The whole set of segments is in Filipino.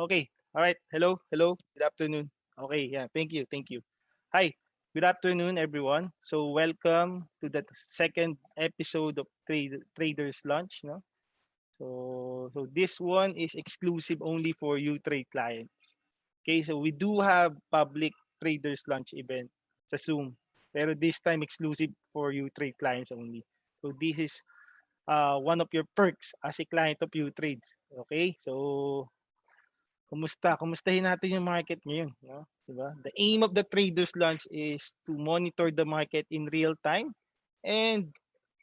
Okay. All right. Hello. Hello. Good afternoon. Okay. Yeah. Thank you. Thank you. Hi. Good afternoon, everyone. So welcome to the second episode of Traders Lunch. No. So this one is exclusive only for UTrade clients. Okay. So we do have public Traders Lunch event sa Zoom, pero this time exclusive for UTrade clients only. So this is one of your perks as a client of UTrade. Okay. So kumustahin natin yung market ngayon, no? 'Di ba? The aim of the traders lunch is to monitor the market in real time and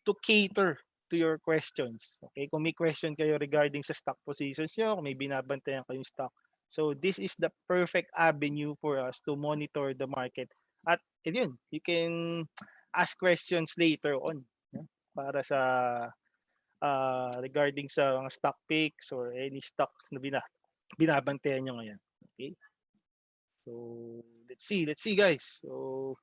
to cater to your questions. Okay? Kung may question kayo regarding sa stock positions nyo, kung may binabantayan kayong stock. So this is the perfect avenue for us to monitor the market. At yun, you can ask questions later on, no? Para sa regarding sa mga stock picks or any stocks na binabantayan nyo ngayon. Okay? So, let's see guys. So,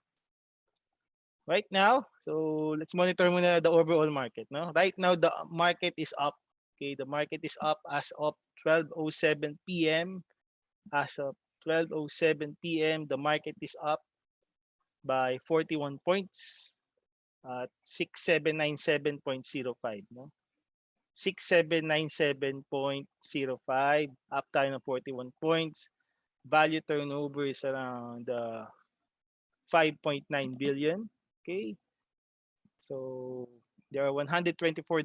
right now, so let's monitor muna the overall market, no? Right now the market is up. Okay, the market is up as of 12:07 p.m. As of 12:07 p.m., the market is up by 41 points at 6797.05, no? 6797.05, up tayo ng 41 points. Value turnover is around 5.9 billion. Okay. So there are 124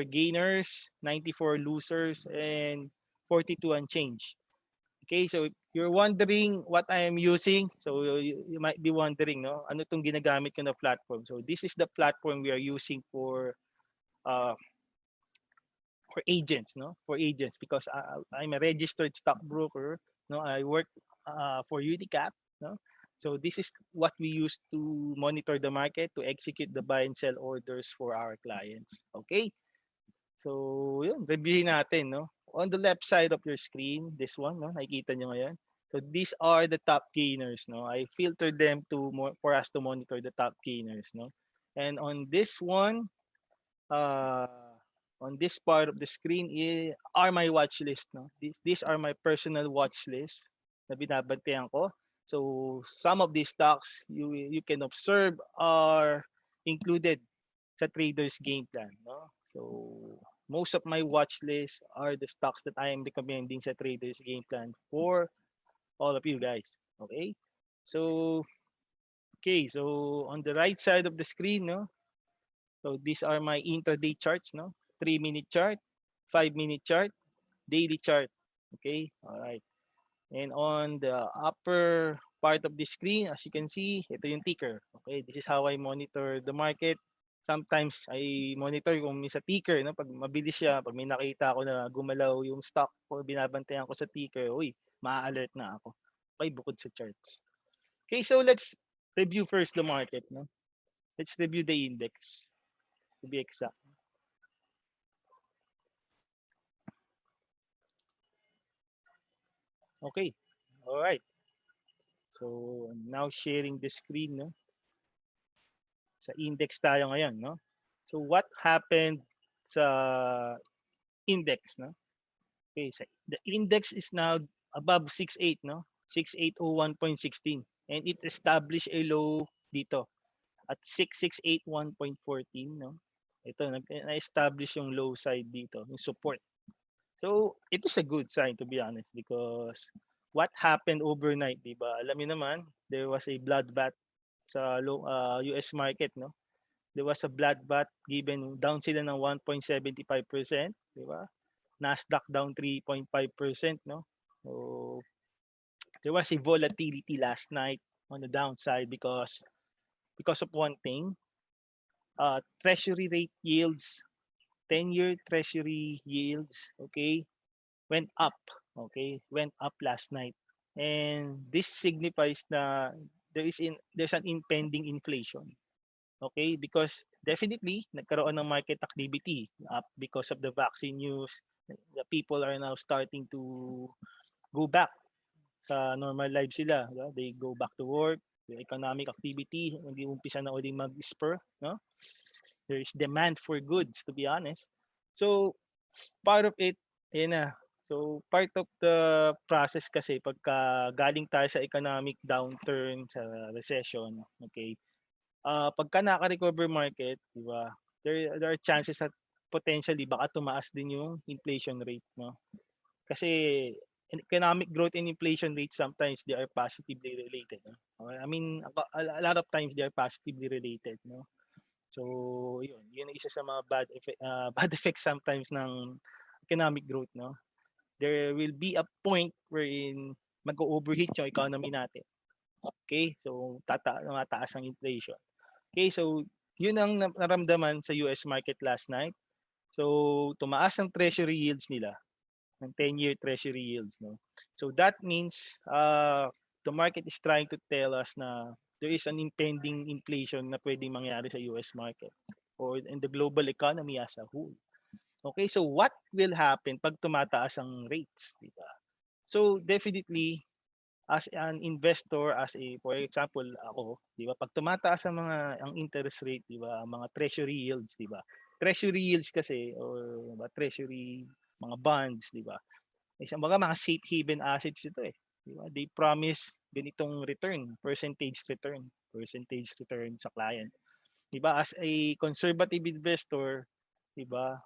gainers, 94 losers, and 42 unchanged. Okay, so if you're wondering what I am using, so you might be wondering, no, ano tong ginagamit ko na platform. So this is the platform we are using uh, for agents, no, for agents, because I'm a registered stockbroker. No, I work for UTCAP. No, so this is what we use to monitor the market, to execute the buy and sell orders for our clients. Okay, so yun, reviewin natin, no. On the left side of your screen, this one, no, nakikita nyo ngayon. So these are the top gainers, no. I filtered them for us to monitor the top gainers, no. And on this one, uh, on this part of the screen are my watch list, no. These are my personal watch list na binabantayan ko. So some of these stocks you can observe are included sa traders game plan, no. So most of my watch list are the stocks that I am recommending sa traders game plan for all of you guys. Okay? So on the right side of the screen, no. So these are my intraday charts, no? 3-minute chart, 5-minute chart, daily chart. Okay? All right. And on the upper part of the screen, as you can see, ito yung ticker. Okay? This is how I monitor the market. Sometimes I monitor kung may sa ticker, no? Pag mabilis siya, pag may nakita ako na gumalaw yung stock ko, binabantayan ko sa ticker, uy, ma-alert na ako. Okay, bukod sa charts. Okay, so let's review first the market, no? Let's review the index to be exact. Okay. All right. So now sharing the screen, no? Sa index tayo ngayon, no? So what happened sa index, no? Okay, so the index is now above 68, no? 6801.16, and it established a low dito at 6681.14, no? Ito na-establish yung low side dito, yung support. So it is a good sign, to be honest, because what happened overnight, di ba? Alam niyo naman, there was a bloodbath sa US market, no? There was a bloodbath given down sila ng 1.75%, di ba? Nasdaq down 3.5%, no? So there was a volatility last night on the downside because of one thing, treasury rate yields, 10-year treasury yields, okay, went up, okay, went up last night. And this signifies na there's an impending inflation. Okay, because definitely nagkaroon ng market activity up because of the vaccine news. The people are now starting to go back sa normal lives sila. They go back to work, the economic activity, hindi umpisa na uling mag-spur, no? There is demand for goods, to be honest. So, part of it, yun na, So part of the process kasi pagka galing tayo sa economic downturn, sa recession, okay? Pagka naka-recover market, 'di ba? There are chances that potentially baka tumaas din yung inflation rate, no? Kasi economic growth and inflation rate sometimes they are positively related, no? I mean, a lot of times they are positively related, no? So, yun ang isa sa mga bad effects sometimes ng economic growth, no? There will be a point wherein mag-overheat yung economy natin. Okay? So, mataas ang inflation. Okay, so yun ang naramdaman sa US market last night. So, tumaas ang treasury yields nila, ng 10-year treasury yields, no? So that means the market is trying to tell us na there is an impending inflation na pwedeng mangyari sa US market or in the global economy as a whole. Okay, so what will happen pag tumataas ang rates, di ba? So definitely as an investor, for example ako, di ba, pag tumataas ang interest rate, di ba, ang mga treasury yields, di ba? Treasury yields kasi or diba, treasury mga bonds, di ba? Mga safe haven assets ito eh. Di ba? They promise ganitong return, percentage return sa client. Di ba? As a conservative investor, di ba?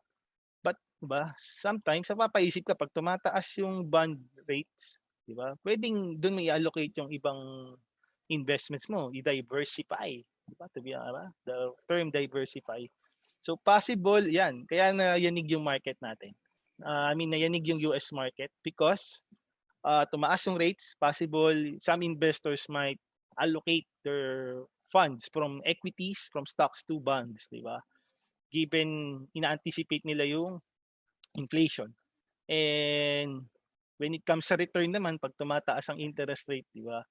But di ba, sometimes napapaisip ka pag tumataas yung bond rates, di ba? Pwedeng doon may allocate yung ibang investments mo, i-diversify, di ba? To be the term diversify. So possible 'yan. Kaya nayanig yung market natin. Nayanig yung US market because tumaas yung rates, possible some investors might allocate their funds from equities, from stocks to bonds, di ba? Given ina-anticipate nila yung inflation. And when it comes sa return naman, pag tumataas ang interest rate, di ba?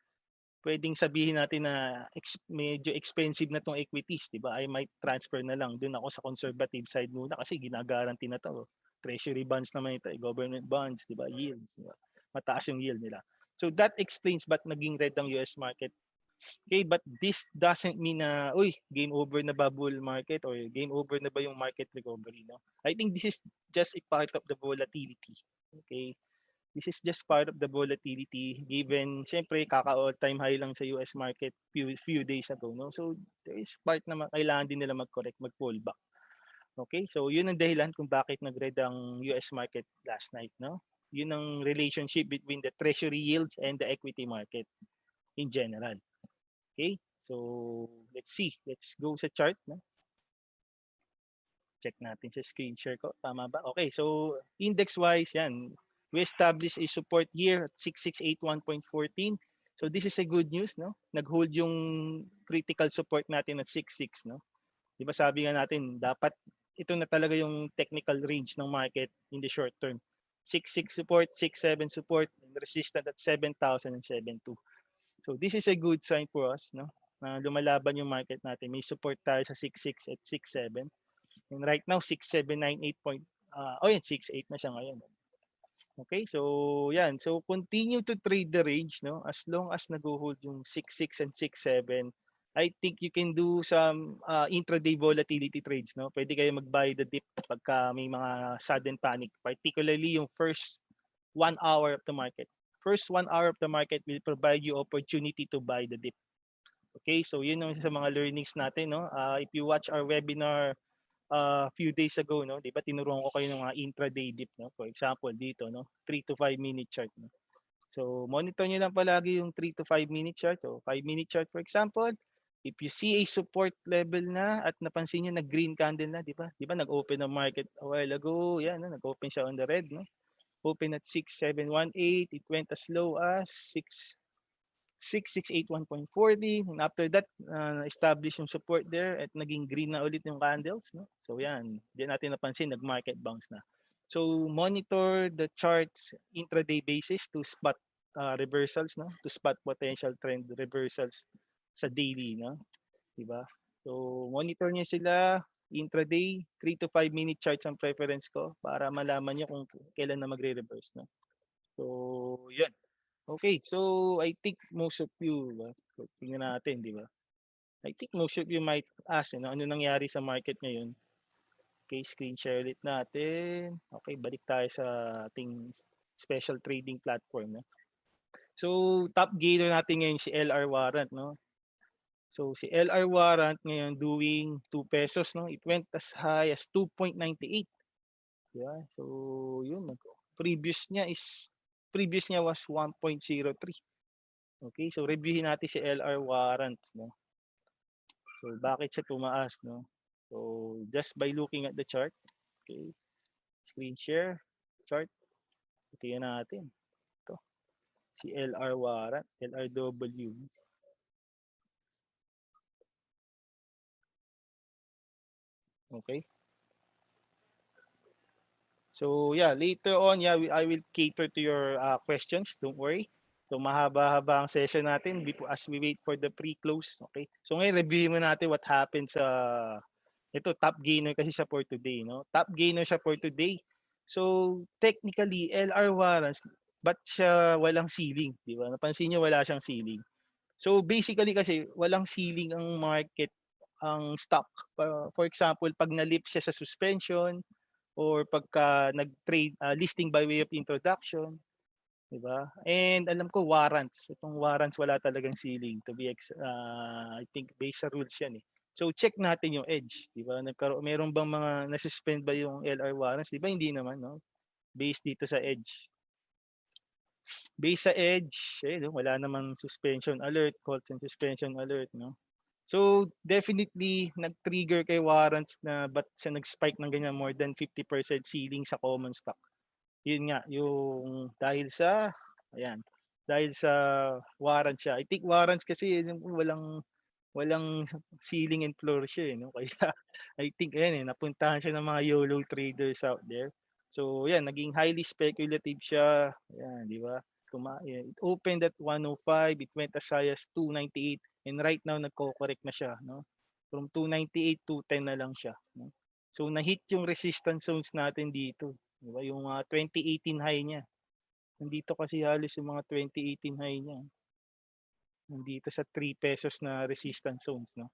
Pwedeng sabihin natin na medyo expensive na tong equities, di ba? I might transfer na lang. Doon ako sa conservative side muna kasi ginagaranti na to. Treasury bonds naman ito, government bonds, di ba? Yields, di ba? Mataas yung yield nila. So that explains ba't naging red ang US market. Okay, but this doesn't mean na, game over na ba bull market or game over na ba yung market recovery, no? I think this is just a part of the volatility. Okay? This is just part of the volatility given, syempre, kaka-all-time high lang sa US market few days ago, no? So, there is part na kailangan din nila mag-correct, mag-pullback. Okay? So, yun ang dahilan kung bakit nag-red ang US market last night, no? Yun ang relationship between the treasury yields and the equity market in general. Okay? So, let's see. Let's go sa chart, no? Check natin sa screen share ko. Tama ba? Okay, so index-wise, yan. We established a support here at 6681.14. So this is a good news, no? Nag-hold yung critical support natin at 66, no? Di ba sabi nga natin, dapat ito na talaga yung technical range ng market in the short term. 66 support, 67 support, and resistant at 7,072. So this is a good sign for us, no? Na lumalaban yung market natin. May support tayo sa 66 at 67. And right now, 6798 point, 68 na siya ngayon. Okay, so yan. So continue to trade the range, no? As long as nag-hold yung 66 and 67, I think you can do some intraday volatility trades, no? Pwede kayo mag-buy the dip pagka may mga sudden panic, particularly yung first 1 hour of the market. First 1 hour of the market will provide you opportunity to buy the dip. Okay, so yun yung sa mga learnings natin, no? If you watch our webinar few days ago, no, 'di ba tinuruan ko kayo ng mga intraday dip, no? For example, dito, no, 3 to 5 minute chart, no. So, monitor niyo lang palagi yung 3 to 5 minute chart o 5 minute chart for example. If you see a support level na at napansin niyo na green candle na, 'di ba? 'Di ba nag-open ang market a while ago, yan, no? Nag-open siya on the red, no? Open at 6718, it went as low as 6681.40, and after that establish yung support there at naging green na ulit yung candles, no? So yan, diyan natin napansin nag-market bounce na. So monitor the charts intraday basis to spot reversals, no? To spot potential trend reversals sa daily, no? 'Di ba? So monitor niyo sila intraday, 3 to 5 minute charts ang preference ko para malaman niyo kung kailan na magre-reverse, no? So, yun. Okay, so I think most of you, tingnan natin, di ba? I think most of you might ask, ano nangyari sa market ngayon? Okay, screen share ulit natin. Okay, balik tayo sa ating special trading platform. No? So top gainer natin ngayon si LR Warrant. No? So si LR Warrant ngayon doing 2 pesos. No? It went as high as 2.98. Yeah. So yun. Previous niya was 1.03. Okay, so reviewin natin si LR Warrants. No? So bakit siya tumaas? No? So just by looking at the chart. Okay, screen share, chart. Tingnan natin. Ito, si LR Warrant, LRW. Okay. So yeah, later on, yeah, I will cater to your questions. Don't worry. So mahaba-haba ang session natin as we wait for the pre-close. Okay. So ngayon, review mo natin what happened sa ito, top gainer kasi siya for today. No? Top gainer siya for today. So technically, LR warrants, but siya walang ceiling. Di ba? Napansin niyo wala siyang ceiling. So basically kasi walang ceiling ang market, ang stock. For example, pag na-lift siya sa suspension, or pagka nag-trade listing by way of introduction, 'di ba? And alam ko warrants. Itong warrants wala talagang ceiling to be I think based sa rules 'yan eh. So check natin yung edge, 'di ba? Meron bang mga na-suspend ba yung LR warrants? 'Di ba hindi naman, no? Based dito sa edge. Based sa edge, no? Wala namang suspension alert, halt and suspension alert, no? So definitely nag-trigger kay warrants na ba't siya nag-spike ng ganyan more than 50% ceiling sa common stock. Yun nga, yung ayan, dahil sa warrants siya. I think warrants kasi walang ceiling and floor siya, no? Kaya I think ayan napuntahan siya ng mga YOLO traders out there. So yan, naging highly speculative siya. Ayan, di ba? It opened at 105, it went as high as 298, and right now nagko-correct na siya, no? From 298 to 10 na lang siya, no? So na-hit yung resistance zones natin dito. Di ba? Yung 2018 high niya. Nandito kasi halos yung mga 2018 high niya. Nandito sa 3 pesos na resistance zones, no?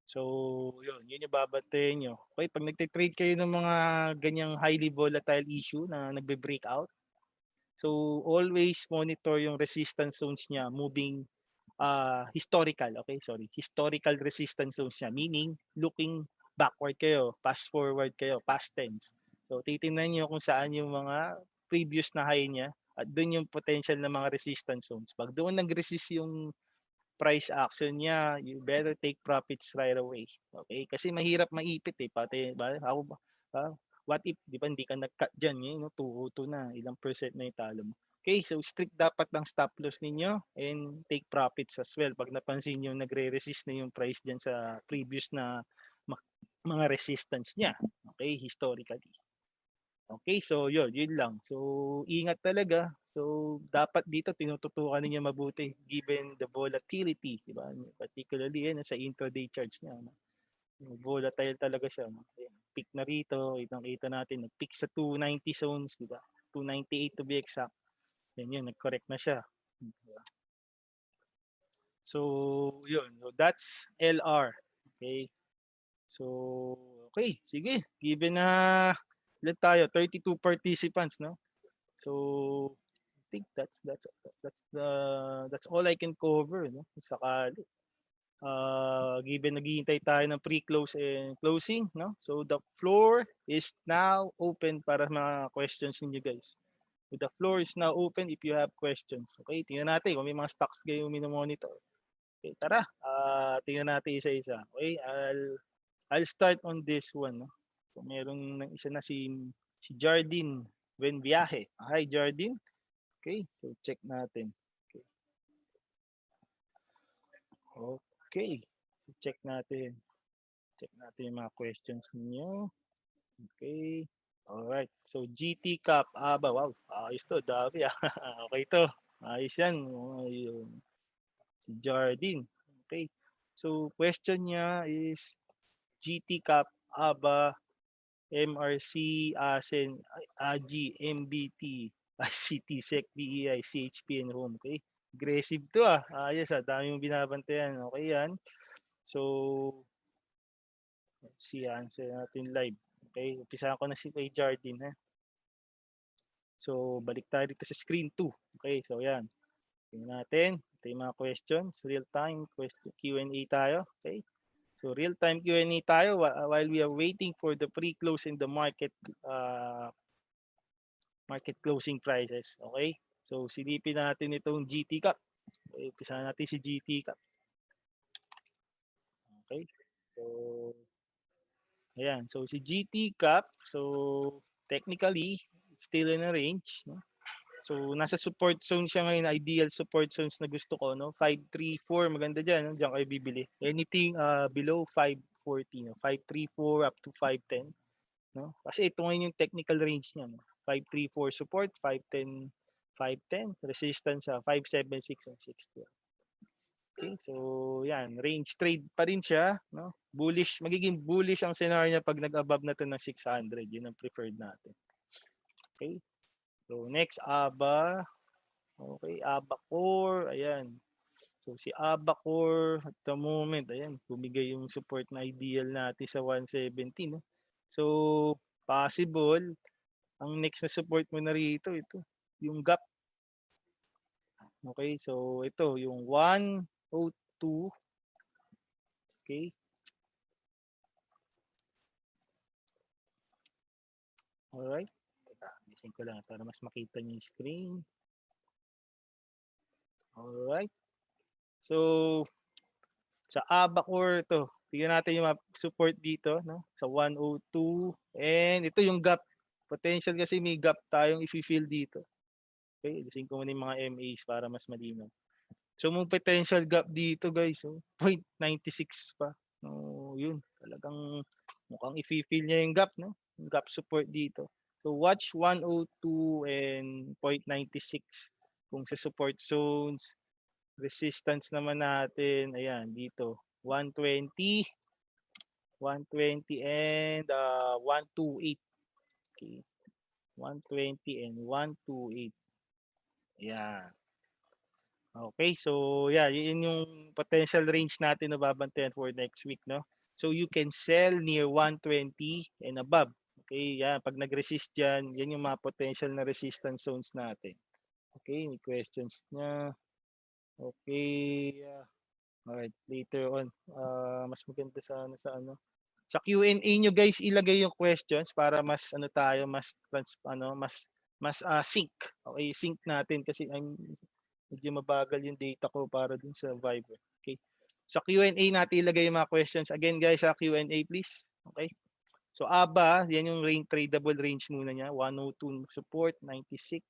So, yun yung babantayan nyo. Okay, pag nagte-trade kayo ng mga ganyang highly volatile issue na nagbe-breakout, so always monitor yung resistance zones niya moving historical resistance zones niya, meaning looking backward kayo, fast forward kayo, past tense. So titingnan niyo kung saan yung mga previous na high niya at doon yung potential na mga resistance zones. Pag doon nag-resist yung price action niya, you better take profits right away. Okay? Kasi mahirap maipit eh. Pati, ako ba? What if, di ba, hindi ka nag-cut dyan, no? 202 na, ilang percent na yung talo mo. Okay, so strict dapat ng stop loss ninyo and take profits as well. Pag napansin nyo, nagre-resist na yung price dyan sa previous na mga resistance niya. Okay, historically. Okay, so yun lang. So ingat talaga. So dapat dito tinututukan niyo mabuti given the volatility, di ba? Particularly yan sa intraday charts niya. No? Volatile talaga siya. No? Peak na rito, kita natin nag-peak sa 290 zones, di ba? 298 to be exact. Yan, nag-correct na siya. Diba? So yun, so that's LR. Okay. So okay, sige. Given na ilan tayo? 32 participants, no? So I think that's all I can cover, no? Sakali. Given naghihintay tayo ng pre-close and closing, no? So the floor is now open para mga questions ninyo guys. So the floor is now open if you have questions. Okay, tingnan natin kung may mga stocks kayo minomonitor. Okay, tara. Tingnan natin isa-isa. Okay, I'll start on this one, no? So meron isa na si Jardine Buenviaje. Hi Jardine. Okay, so check natin. Okay. Okay. So check natin. Check natin yung mga questions niyo. Okay. Alright. So GT Cup. Wow. Ayos to. Dami okay to. Ayos yan. Si Jardine. Okay. So question niya is GT Cup, ABA, MRC, ASEN, AG, MBT, ICT, SEC, BEI, CHP, and Home. Okay? Aggressive to Ayos dami yung binabantayan. Okay yan. So, let's see, answer natin live. Okay, umpisa ko na si Jardine. So, balik tayo dito sa screen 2. Okay, so yan. Tingnan natin. Ito yung mga questions. Real-time question Q&A tayo. Okay. So, real-time Q&A tayo while we are waiting for the pre-close in the market market closing prices. Okay. So, silipin natin itong GT Cup. Okay, umpisa natin si GT Cup. Okay. So, ayan. So, si GT Cup, so, technically, it's still in a range. No? So, nasa support zone siya ngayon, ideal support zones na gusto ko, no? 534, maganda dyan, no? Diyan kayo bibili. Anything below 540, no? 534 up to 510, no? Kasi ito ngayon yung technical range niya, no? 534 support, 510, 510, resistance sa 576 and 60. Okay, so yan, range trade pa rin siya, no? Bullish, magiging bullish ang scenario niya pag nag-above na to ng 600, yun ang preferred natin. Okay? So next, ABA. Okay, Abacor, ayan. So si Abacor at the moment, ayan, bumigay yung support na ideal natin sa 170, no? So possible, ang next na support mo na rito, ito, yung gap. Okay, so ito, yung 102. Okay. Alright. Teka, gising ko lang para mas makita niyo yung screen. Alright. So, sa Abacor to, tingnan natin yung support dito, no? Sa 102. And ito yung gap. Potential kasi may gap tayong i-fill dito. Okay, gising ko muna yung mga MAs para mas malinaw. So, may potential gap dito, guys. Oh, 0.96 pa. No, yun. Talagang mukhang i-fill niya yung gap, no? Yung gap support dito. So, watch 102 and 0.96 kung sa support zones. Resistance naman natin, ayan, dito. 120, 120 and 128. Okay. 120 and 128. Ayan. Okay, so yeah, yun yung potential range natin na babantayan for next week, no? So you can sell near 120 and above. Okay, yan. Pag nag-resist dyan, yan yung mga potential na resistance zones natin. Okay, may questions na. Okay, alright, later on. Mas maganda sa ano. Sa Q&A nyo guys, ilagay yung questions para mas ano tayo, mas sync. Okay, sync natin kasi medyo mabagal yung data ko para dun sa Viber. Okay. Sa Q&A natin ilagay yung mga questions. Again guys, sa Q&A please. Okay. So ABA, yan yung tradable range muna niya. 102 support, 96.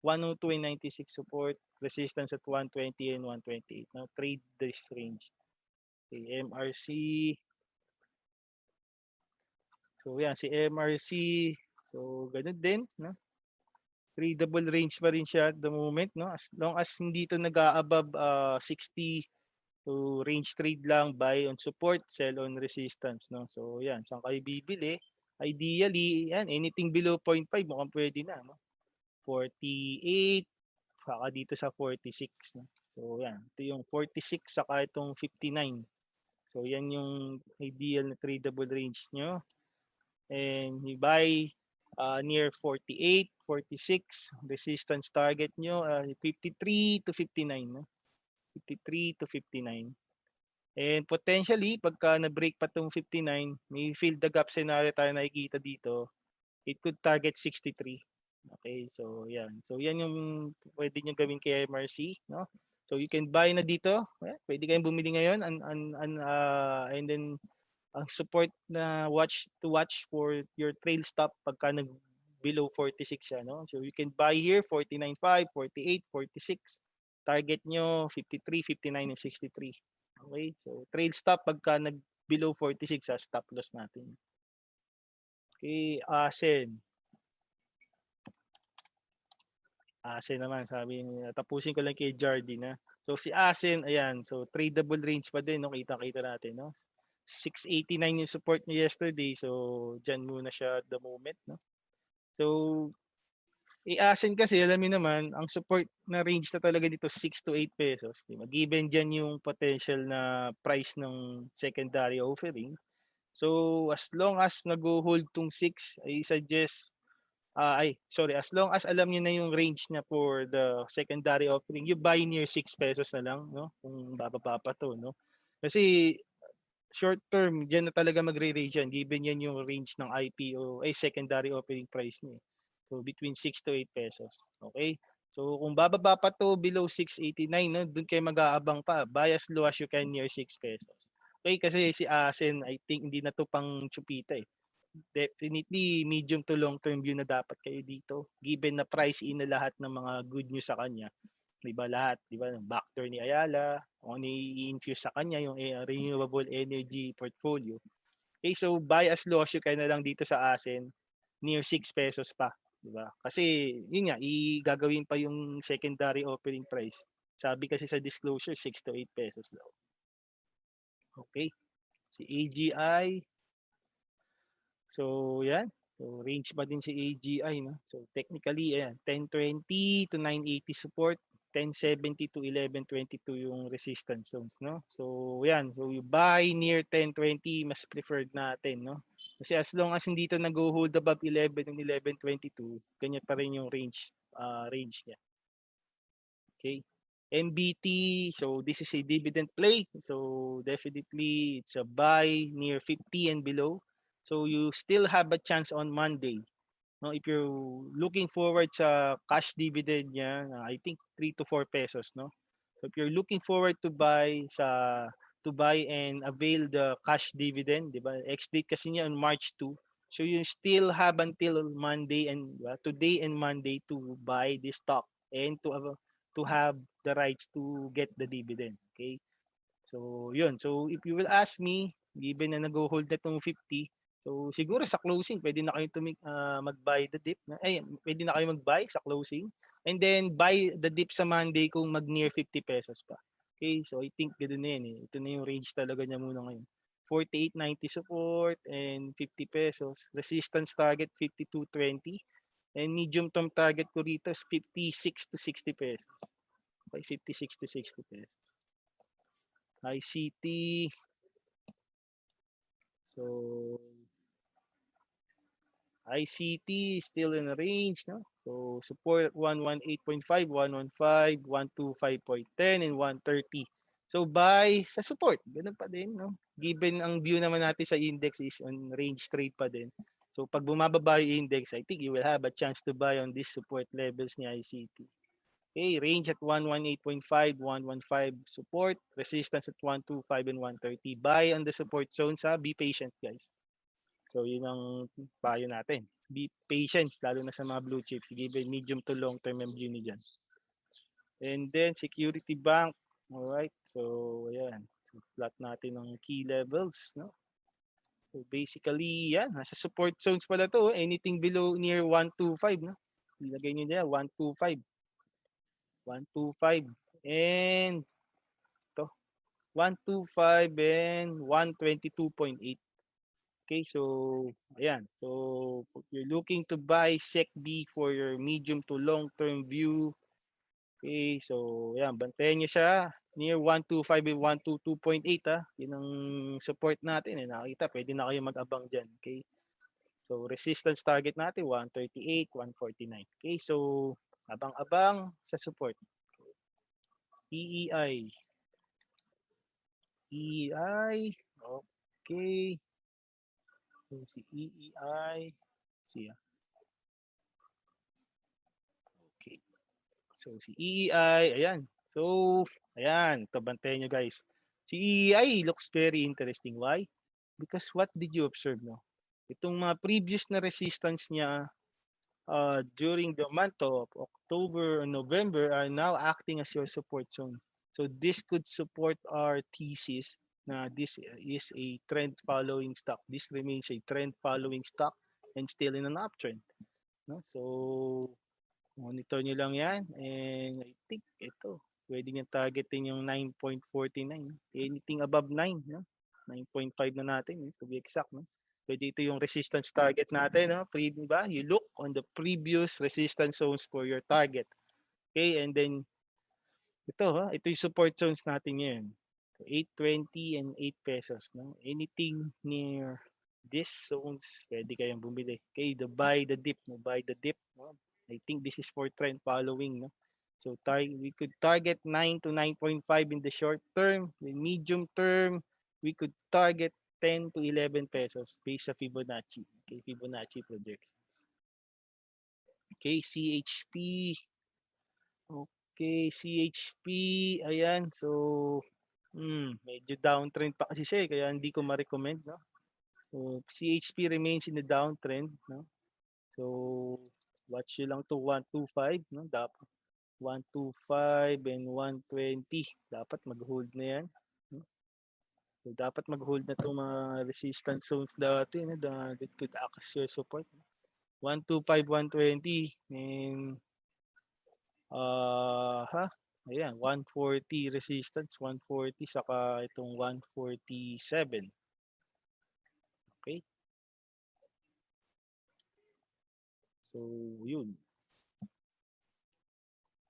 102 and 96 support. Resistance at 120 and 128. Now trade this range. Okay, MRC. So yan, si MRC. So ganun din. No? Tradable range pa rin siya at the moment. No? As long as hindi ito nag-above 60, so range trade lang, buy on support, sell on resistance. No? So yan, saan kayo bibili? Ideally, yan, anything below 0.5 mukhang pwede na. No? 48, saka dito sa 46. No? So yan, ito yung 46 saka itong 59. So yan yung ideal na tradable range nyo. And you buy near 48, 46. Resistance target nyo 53 to 59. No? 53 to 59. And potentially, pagka na-break pa itong 59, may fill the gap scenario tayo nakikita dito, it could target 63. Okay, so yan. So yan yung pwede nyo gawin kay MRC. No? So you can buy na dito. Pwede kayong bumili ngayon and then ang support na watch for your trail stop pagka nag below 46 siya, no? So you can buy here 49.5, 48, 46. Target nyo 53, 59 and 63. Okay? So trail stop pagka nag below 46 sa stop loss natin. Okay, ASEN. ASEN naman, sabi niya, tapusin ko lang kay Jardine. So si ASEN, ayan, so tradable range pa din, no? Kita-kita natin, no? 689 yung support niya yesterday, so dyan muna siya at the moment, no? So i-ASEN kasi, alam niyo naman, ang support na range na talaga dito 6 to 8 pesos. Diba? Given dyan yung potential na price ng secondary offering. So as long as nag-hold tong 6, I suggest As long as alam niyo na yung range na for the secondary offering, you buy near 6 pesos na lang, no? Kung bababa pa to, no? Kasi short term, diyan na talaga magre-range yan. Given yan yung range ng IPO, secondary offering price niya. So, between 6 to 8 pesos. Okay? So, kung bababa pa to below 6.89, no, doon kayo mag-aabang pa. Buy as low as you can near 6 pesos. Okay? Kasi si Asen, I think, hindi na to pang chupita eh. Definitely medium to long term view na dapat kayo dito given na price in na lahat ng mga good news sa kanya, 'di ba? Lahat, 'di ba, backdoor ni Ayala, kung ano i-infuse sa kanya yung renewable energy portfolio. Okay, so buy as low as you can na lang dito sa ASEN near 6 pesos pa, 'di ba? Kasi yun nga, gagawin pa yung secondary offering price. Sabi kasi sa disclosure 6 to 8 pesos daw. Okay. Si AGI, so, yan. So, range pa din si AGI, no? So, technically, ayan, 1020 to 980 support, 1070 to 1122 yung resistance zones, no? So, yan. So, you buy near 1020, mas preferred natin, no? Kasi as long as hindi ito nag-hold above 11 and 1122, ganyan pa rin yung range niya. Okay. MBT, so this is a dividend play. So definitely it's a buy near 50 and below. So you still have a chance on Monday. No, if you're looking forward sa cash dividend niya, I think 3 to 4 pesos, no? So if you're looking forward to buy and avail the cash dividend, 'di ba? Ex-date kasi niya on March 2. So you still have until Monday and today and Monday to buy this stock and to have the rights to get the dividend. Okay? So, yun. So, if you will ask me, given na nag-hold na itong 50, so siguro sa closing, pwede na kayo mag-buy the dip. Pwede na kayo mag-buy sa closing. And then, buy the dip sa Monday kung mag-near 50 pesos pa. Okay? So, I think ganoon na yan eh. Ito na yung range talaga niya muna ngayon. 48.90 support and 50 pesos. Resistance target 52.20. And medium term target ko rito is 56 to 60 pesos. Okay, 56 to 60 pesos. ICT. So, ICT still in range, no? So, support 118.5, 115, 125.10, and 130. So, buy sa support. Ganun pa din, no? Given ang view naman natin sa index is on range trade pa din. So, pag bumababa yung index, I think you will have a chance to buy on these support levels ni ICT. Okay, range at 118.5, 115 support, resistance at 125 and 130. Buy on the support zones, ha? Be patient, guys. So, yun ang payo natin. Be patient, lalo na sa mga blue chips, given medium to long term MG ni dyan. And then, Security Bank. Alright, so, ayan. So, plot natin ng key levels, no? So, basically, yan. Nasa support zones pala to. Anything below near 125, no? Ilagay nyo dyan, 125. 125 and to 125 and 122.8. Okay, so ayan. So if you're looking to buy SECB for your medium to long term view, okay, so ayan, bantayan niyo siya near 125 and 122.8 ah. Yun ang support natin eh. Nakita, pwede na kayo mag-abang diyan, okay? So resistance target natin 138, 149. Okay, so abang-abang sa support. EEI. EEI. Okay. So, si EEI. Siya. Okay. So, si EEI. Ayan. So, ayan. Tabantayan nyo guys. Si EEI looks very interesting. Why? Because what did you observe, no? Itong mga previous na resistance niya during the month of October and November are now acting as your support zone. So this could support our thesis na this is a trend following stock. This remains a trend following stock and still in an uptrend. No? So monitor nyo lang yan and I think ito pwede nyo targetin yung 9.49. Anything above 9, no? 9.5 na natin to be exact, no? Pwede ito yung resistance target natin, no? Diba? You look on the previous resistance zones for your target. Okay, and then ito yung support zones natin ngayon. So 8.20 and 8 pesos, no? Anything near These zones, pwede kayong bumili. Okay, the buy the dip, no? Buy the dip. No? I think this is for trend following. No? So we could target 9 to 9.5 in the short term. The medium term, we could target 10 to 11 pesos based sa Fibonacci. Okay, Fibonacci projections. Okay, CHP. Okay, CHP. Ayan, so medyo downtrend pa kasi siya kaya hindi ko ma-recommend. No? So, CHP remains in the downtrend. No? So, watch nyo lang to 125. No? Dapat 125 and 120. Dapat mag-hold na yan. No? So, dapat mag-hold na itong mga resistance zones dati no? That could act as your support. 125, 120. And, ayan, 140 resistance, 140, saka itong 147. Okay? So, yun.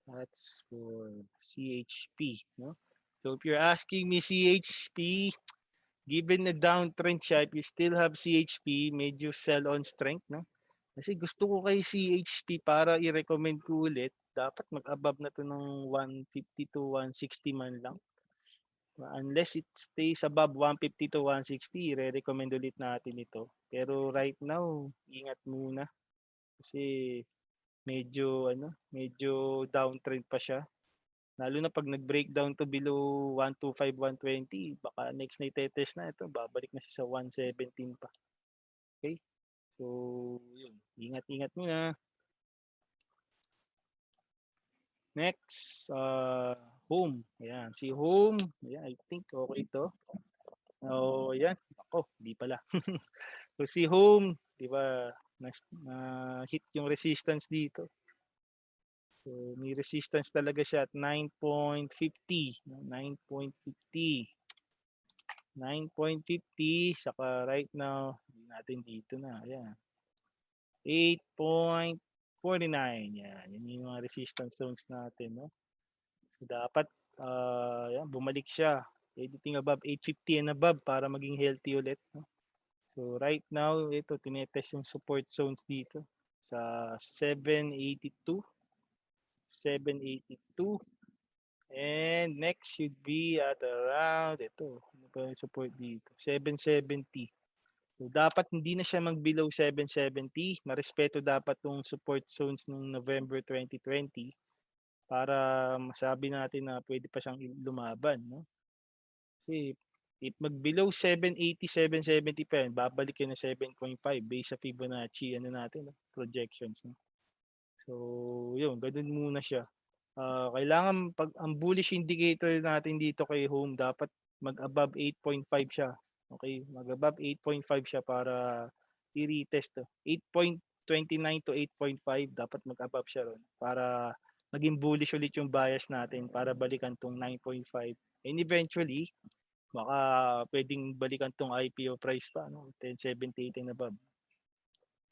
That's for CHP. No? So if you're asking me CHP, given the downtrend siya, if you still have CHP, medyo sell on strength. No? Kasi gusto ko kay CHP para i-recommend ko ulit, dapat mag-above na to ng 150 to 160 man lang. Unless it stays above 150 to 160, i-recommend ulit natin ito. Pero right now, ingat muna. Kasi medyo downtrend pa siya. Lalo na pag nag-breakdown to below 125, 120, baka next na itetest na ito, babalik na siya sa 117 pa. Okay? So, yun. Ingat-ingat muna. Next, home. Ayan, si home. Ayan, I think okay ito. Oh, ayan. Ako, di pala. So, si home, di ba, na hit yung resistance dito. So, may resistance talaga siya at 9.50. 9.50. 9.50. Saka right now, natin dito na. Ayan. 8.49. Yan. Yan yung mga resistance zones natin. No? So, dapat yan, bumalik siya. Anything above 850 and above para maging healthy ulit. No? So right now, ito, tinetest yung support zones dito sa 782. 782. And next should be at around, ito, ano pa yung support dito? 770. So, dapat hindi na siya mag-below 770. Marespeto dapat yung support zones nung November 2020 para masabi natin na pwede pa siyang lumaban. No? Kasi if mag-below 780, 770 pa yan, babalik yun na 7.5 based sa Fibonacci natin, no? Projections. No? So, yun, ganun muna siya. Kailangan pag ang bullish indicator natin dito kay home dapat mag-above 8.5 siya. Okay, mag-above 8.5 siya para i-retest to. 8.29 to 8.5 dapat mag-above siya ron para maging bullish ulit yung bias natin para balikan tong 9.5. And eventually, baka pwedeng balikan tong IPO price pa, no? 1078 and above.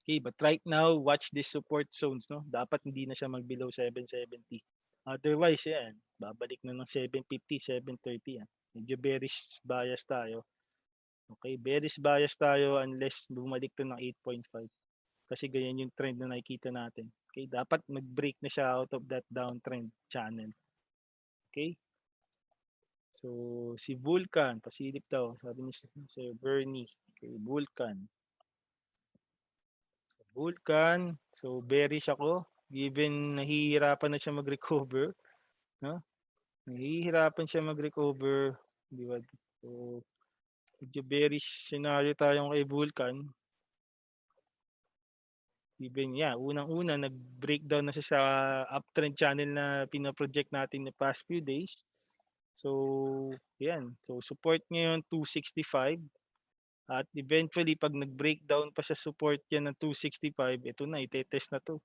Okay, but right now, watch these support zones, no? Dapat hindi na siya mag-below 770. Otherwise, yan, babalik na ng 750, 730 yan. Medyo bearish bias tayo. Okay, bearish bias tayo unless bumalik to ng 8.5. Kasi ganyan yung trend na nakikita natin. Okay, dapat mag-break na siya out of that downtrend channel. Okay? So, si Vulcan, pasilip daw, sabi ni Sir Bernie. Okay, Vulcan. Vulcan, so bearish ako given nahihirapan na siya mag-recover, no? Nahihirapan siya mag-recover, di ba? So, medyo bearish scenario tayong kay Vulcan. Even unang-una nag-breakdown na siya sa uptrend channel na pina-project natin the past few days. So, yan. So, support ngayon 265. At eventually, pag nag-breakdown pa sa support yan ng 265, ito na, itetest na to.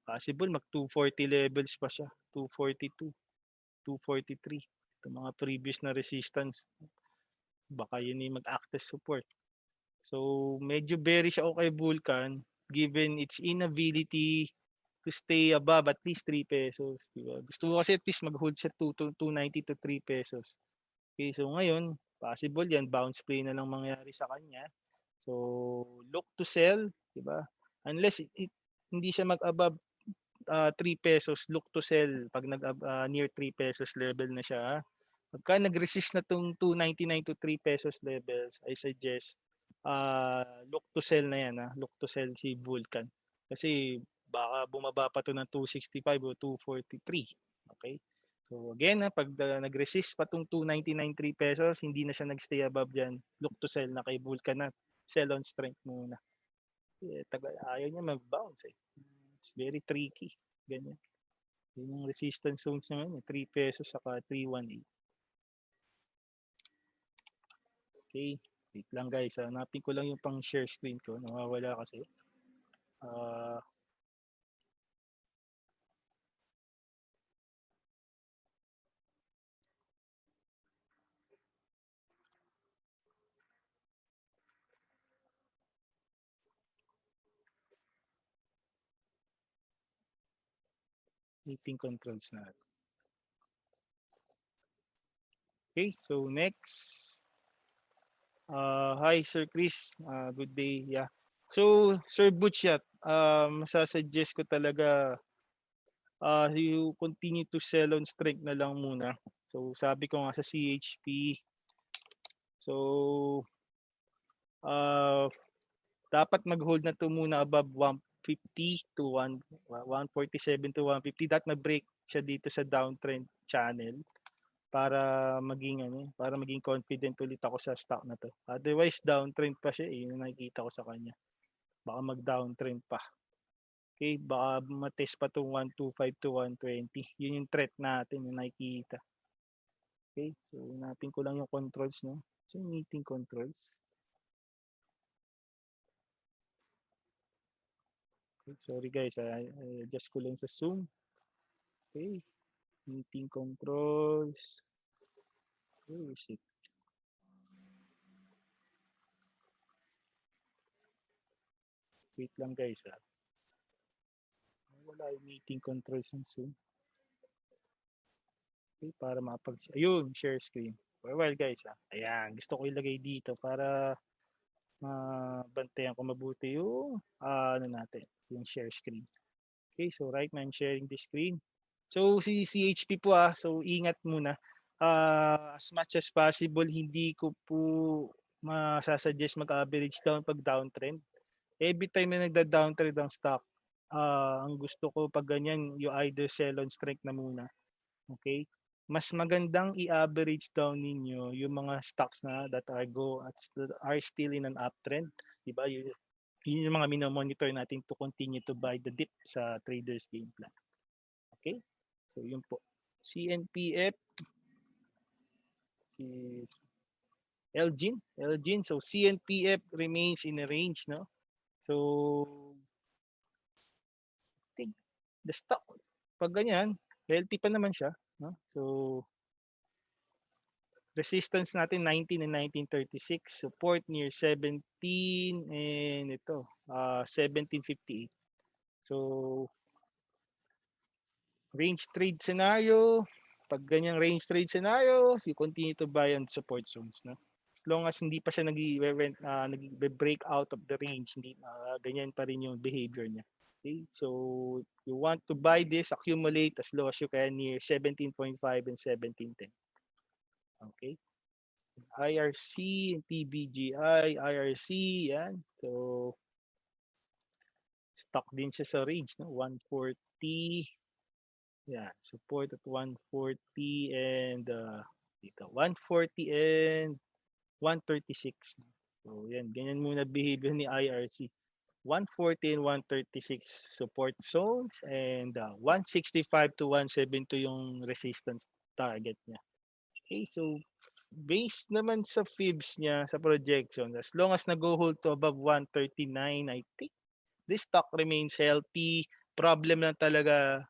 Possible mag 240 levels pa siya. 242, 243. Ito mga previous na resistance. Baka yun yung mag-act as support. So, medyo bearish ako kay Vulcan given its inability to stay above at least 3 pesos. Diba? Gusto ko kasi at least mag-hold siya 290 to 3 pesos. Okay, so ngayon, possible yan. Bounce play na lang mangyari sa kanya. So, look to sell, di ba? Unless hindi siya mag-above 3 pesos, look to sell pag near 3 pesos level na siya. Pagka nag-resist na tong 2.99 to 3 pesos levels, I suggest look to sell na yan. Look to sell si Vulcan. Kasi baka bumaba pa to ng 265 o 243. Okay? So again, pag nag-resist pa tong 2.99, 3 pesos, hindi na siya nag-stay above yan. Look to sell na kay Vulcan na. Sell on strength muna. Ayaw niya mag-bounce eh. It's very tricky. Ganyan. Yun yung resistance zones niya ngayon, 3 pesos saka 318. Okay. Wait lang guys. Hanapin ko lang yung pang share screen ko. Nawawala kasi. Meeting controls na. Okay. So next. Hi Sir Chris. Good day. Yeah. So Sir Butchat, masasuggest ko talaga you continue to sell on strength na lang muna. So sabi ko nga sa CHP, so dapat mag-hold na to muna above 150 to 147 to 150. That mag-break siya dito sa downtrend channel para maging confident ulit ako sa stock na to. Otherwise downtrend pa siya, yun nakikita ko sa kanya. Baka mag-downtrend pa. Okay, baka matest pa tong 125 to 120. Yun yung threat natin yung nakikita. Okay, so natin ko lang yung controls, no? So meeting controls. Okay, sorry guys, I adjust ko lang sa Zoom. Okay, meeting controls. Where is it? Wait lang guys, wala yung meeting controls ng Zoom. Okay, para ayun, share screen. Well guys, ayan, gusto ko ilagay dito para mabantayan ko mabuti yung natin, yung share screen. Okay, so right now I'm sharing the screen. So si CHP po so ingat muna. As much as possible, hindi ko po masasuggest mag-average down pag downtrend. Every time na nagda-downtrend ang stock, ang gusto ko pag ganyan, you either sell on strength na muna. Okay? Mas magandang i-average down ninyo yung mga stocks na that are still in an uptrend. Diba? Yun yung mga minomonitor natin to continue to buy the dip sa traders game plan. Okay? So yun po. CNPF is Elgin. So CNPF remains in a range, no? So I think the stock pag ganyan, healthy pa naman siya, no? So resistance natin 19 and 1936, support near 17 and ito 1758. So range trade scenario, pag ganyang range trade scenario, you continue to buy on support zones, no? As long as hindi pa siya nag-break out of the range, hindi ganyan pa rin yung behavior niya. Okay? So you want to buy this, accumulate as low as you can near 17.5 and 17.10. Okay? IRC, PBGI, IRC, yan. So stock din siya sa range, no? 140. Yeah, support at 140 and dito 140 and 136. So yan, ganyan muna behavior ni IRC. 140 and 136 support zones and 165 to 172 yung resistance target niya. Okay, so based naman sa fibs niya sa projection, as long as nag-hold to above 139, I think this stock remains healthy. Problem lang talaga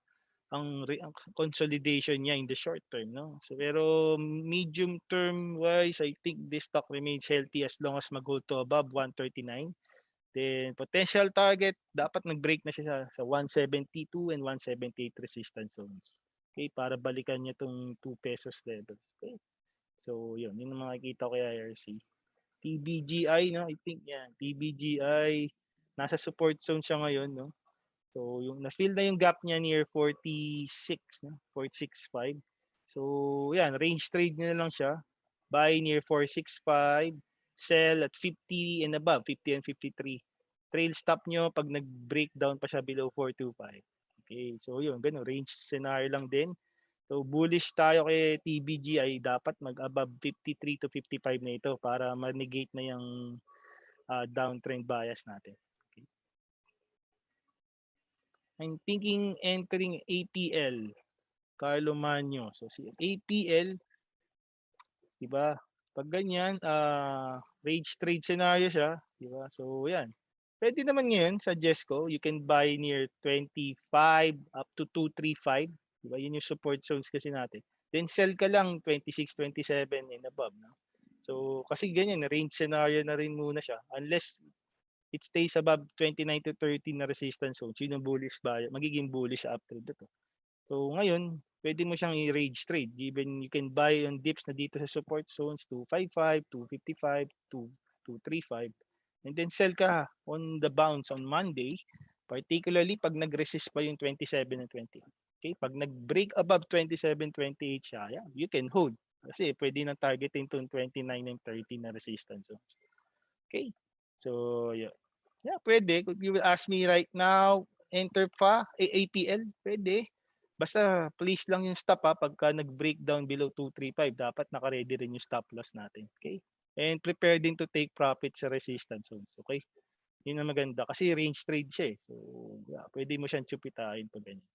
ang consolidation niya in the short term, no? So pero medium term wise, I think this stock remains healthy as long as mag-hold to above 139. Then potential target dapat nag-break na siya sa 172 and 178 resistance zones. Okay, para balikan niya tong 2 pesos levels. Okay. So yun ang makikita ko kay IRC. TBGI, no? I think yan. TBGI. Nasa support zone siya ngayon, no? So, yung na-fill na yung gap niya near 46, no? 46.5. So, yan, range trade na lang siya. Buy near 465, sell at 50 and above, 50 and 53. Trail stop nyo pag nag-breakdown pa siya below 425. Okay, so yun, ganun, range scenario lang din. So bullish tayo kay TBG ay dapat mag-above 53 to 55 na ito para ma-negate na yung downtrend bias natin. Okay. I'm thinking entering APL, Carlo Magno. So si APL, di ba? Pag ganyan, range trade scenario siya, di ba? So yan. Pwede naman ngayon, suggest ko, you can buy near 25 up to 235. Diba? Yun yung support zones kasi natin. Then sell ka lang 26, 27 and above. No? So, kasi ganyan, range scenario na rin muna siya. Unless it stays above 29 to 30 na resistance zones, yun yung bullish buy, magiging bullish sa uptrend ito. So, ngayon, pwede mo siyang i-range trade. Given you can buy on dips na dito sa support zones, 255, 255, 235. And then sell ka on the bounce on Monday, particularly pag nag-resist pa yung 27 and 28. Okay, pag nag-break above 27, 28 siya, yeah, you can hold. Kasi pwede nang targeting itong 29 and 30 na resistance. Okay, so yeah. Yeah, pwede. If you will ask me right now, enter pa, APL, pwede. Basta please lang yung stop pagka nag-breakdown below 235, dapat naka-ready rin yung stop loss natin. Okay? And prepare din to take profit sa resistance zones. Okay? Yun ang maganda kasi range trade siya eh. So, yeah, pwede mo siyang chupitain pag ganyan.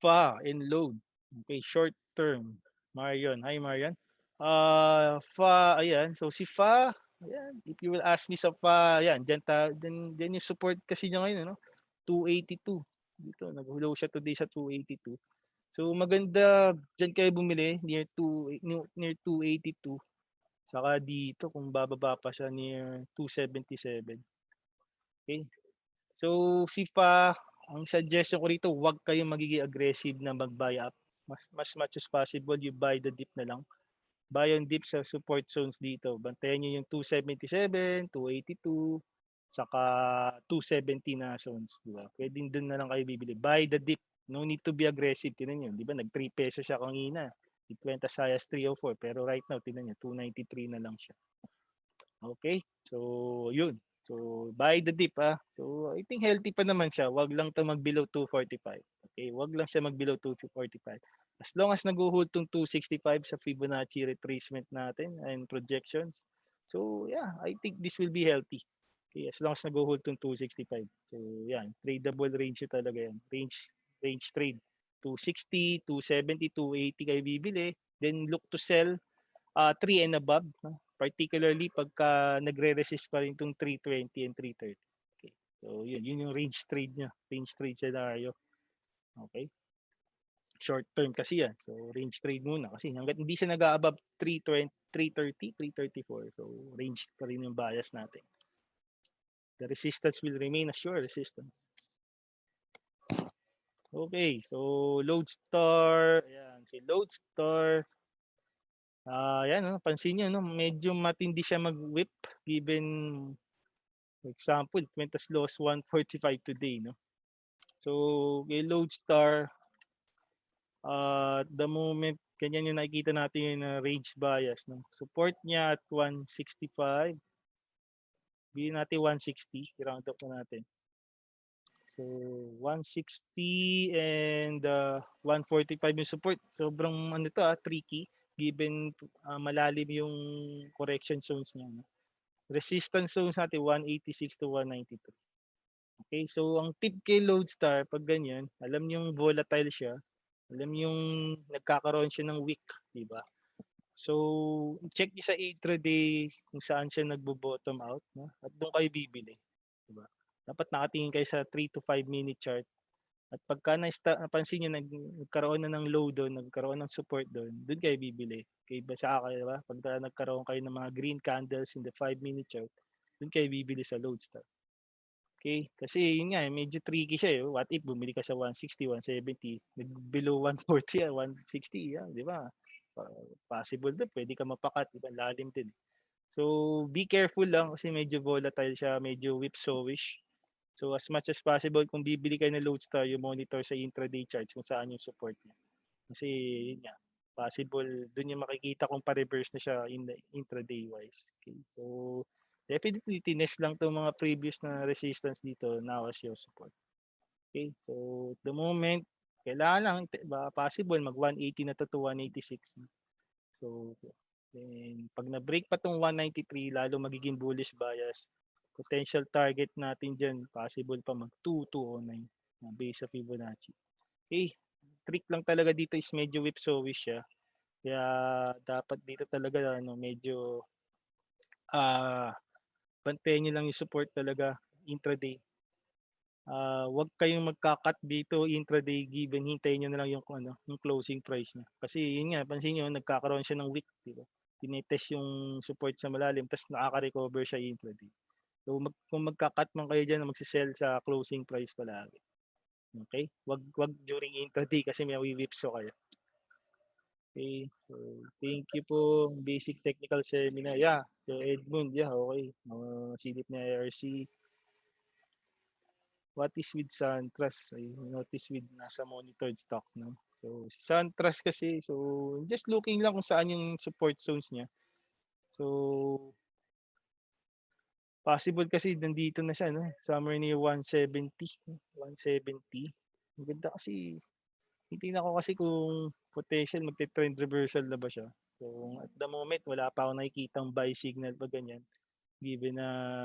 FA and load. Okay, short term. Marion. Hi Marion. FA, ayan. So si FA, ayan, if you will ask me sa FA, ayan, dyan yung support kasi niya ngayon, ano? 282. Dito, nag-low siya today sa 282. So maganda diyan kayo bumili near 282. Saka dito kung bababa pa siya near 277. Okay? So si FA, ang suggestion ko rito, huwag kayong magiging aggressive na mag-buy up. Mas much as possible, you buy the dip na lang. Buy on dip sa support zones dito. Bantayan nyo yung 277, 282, saka 270 na zones. Diba? Pwede doon na lang kayo bibili. Buy the dip. No need to be aggressive. Tinan nyo. Diba? Nag 3 pesos siya kanina. It went as high as 304. Pero right now, tinan nyo, 293 na lang siya. Okay? So, yun. So, buy the dip So, I think healthy pa naman siya. Wag lang to mag-below 245. Okay? Wag lang siya mag-below 245. As long as nag-hold tong 265 sa Fibonacci retracement natin and projections. So, yeah, I think this will be healthy. Okay, as long as nag-hold tong 265. So, yan. Tradable range yun talaga yan. Range trade. 260, 270, 280 kayo bibili. Then, look to sell 3 and above. No? Particularly pagka nagre-resist pa rin itong 320 and 330. Okay. So, yun yung range trade niya. Range trade scenario. Okay. Short term kasi yan. So, range trade muna. Kasi hanggat hindi siya nag-above 320, 330, 334. So, range pa rin yung bias natin. The resistance will remain as your resistance. Okay. So, Lodestar. Ayan. Si Lodestar. Yan, pansin nyo, medyo matindi siya mag-whip given, for example, it went as low as 145 today. No? So, kay Lodestar, the moment, ganyan yung nakikita natin yung range bias. No? Support niya at 165. Bilhin natin 160. I-round up na natin. So, 160 and 145 yung support. Sobrang tricky given malalim yung correction zones niya. No? Resistance zones natin 186 to 193. Okay, so ang tip kay Lodestar pag ganyan, alam yung volatile siya, alam yung nagkakaroon siya ng wick, di ba? So, check niyo sa intraday kung saan siya nagbo-bottom out, no? At doon kayo bibili, di ba? Dapat nakatingin kayo sa 3 to 5 minute chart. At pagka napansin niyo nagkaroon na ng low doon, nagkaroon ng support doon, doon kayo bibili. Okay ba sa kayo, ba? Pag nagkaroon kayo ng mga green candles in the 5-minute chart, doon kayo bibili sa Lodestar. Okay? Kasi yun nga, medyo tricky siya. What if bumili ka sa 160, 170, below 140, 160, di ba? Possible din, pwede ka mapakat, diba? Lalim din. So, be careful lang kasi medyo volatile siya, medyo whipsawish. So, as much as possible, kung bibili kayo ng Lodestar, yung monitor sa intraday charts kung saan yung support niya. Kasi, yun nga, possible, dun yung makikita kung pa-reverse na siya in the intraday wise. Okay? So, definitely, tinest lang itong mga previous na resistance dito, now as your support. Okay? So, at the moment, kailangan lang, possible, mag 180 na to 186. So, then, pag na-break pa tong 193, lalo magiging bullish bias. Potential target natin dyan, possible pa mag 2209 na base sa Fibonacci. Okay, trick lang talaga dito is medyo whipsawish siya. Kaya dapat dito talaga medyo bantayan nyo lang yung support talaga intraday. Wag kayong magka-cut dito intraday given hintayin niyo na lang yung closing price niya. Kasi yun nga, pansin niyo nagkakaroon siya ng wick, di ba? Tinetest yung support sa malalim tapos nakaka-recover siya intraday. So kung magka-cut man kayo diyan, magsi-sell sa closing price palagi. Okay? Wag during intraday kasi may whipsaw kayo. Okay. So thank you po, basic technical seminar. Yeah. So Edmund, yeah, okay. Mga silip na IRC. What is with SunTrust? I notice with nasa monitored stock, no? So, si SunTrust kasi, so, just looking lang kung saan yung support zones niya. So, possible kasi nandito na siya, no? Somewhere near 170. 170. Maganda kasi, titingnan ko kasi kung potential magte-trend reversal na ba siya. So, at the moment, wala pa ako nakikitang buy signal pa ganyan. Given na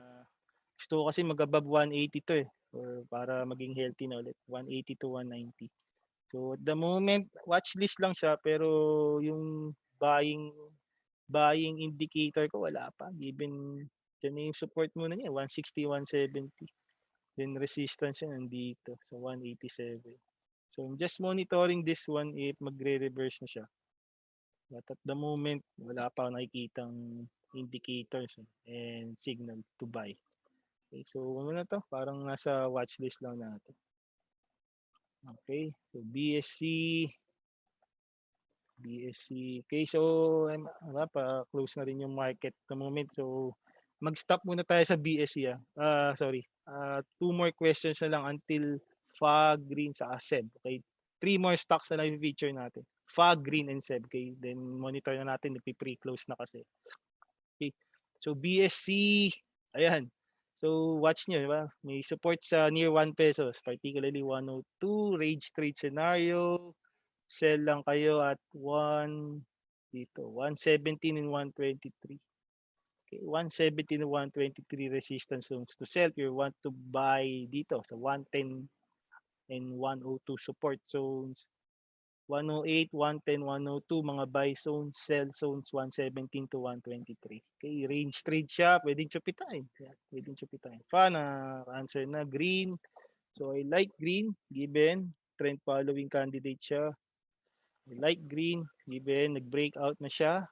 gusto ko kasi mag-above 180 to eh. Or para maging healthy na ulit. 180 to 190. So at the moment, watch list lang siya pero yung buying indicator ko wala pa. Given dyan yung support muna niya, 160, 170. Then resistance siya nandito sa 187. So I'm just monitoring this one if magre-reverse na siya. But at the moment, wala pa ako nakikitang indicators and signal to buy. Okay, so ano na to? Parang nasa watch list lang natin. Okay, so BSC. Okay, so pa-close na rin yung market at the moment. So mag-stop muna tayo sa BSC. Sorry. 2 more questions na lang until FAG, Green, sa SEB. Okay, 3 more stocks na lang i-feature natin. FAG, Green, and SEB. Okay, then monitor na natin. Pre-close na kasi. Okay, so BSC, ayan. So watch nyo, diba? May support sa near 1 pesos, particularly 102, range trade scenario. Sell lang kayo at 117 and 123. Okay, 117 and 123 resistance zones to sell. If you want to buy dito sa 110 and 102 support zones. 108, 110, 102 mga buy zones, sell zones 117 to 123. Okay, range trade siya, pwedeng chupitain. Pwedeng chupitain. Answer na green. So I like green given trend following candidate siya. I like green given nag-breakout na siya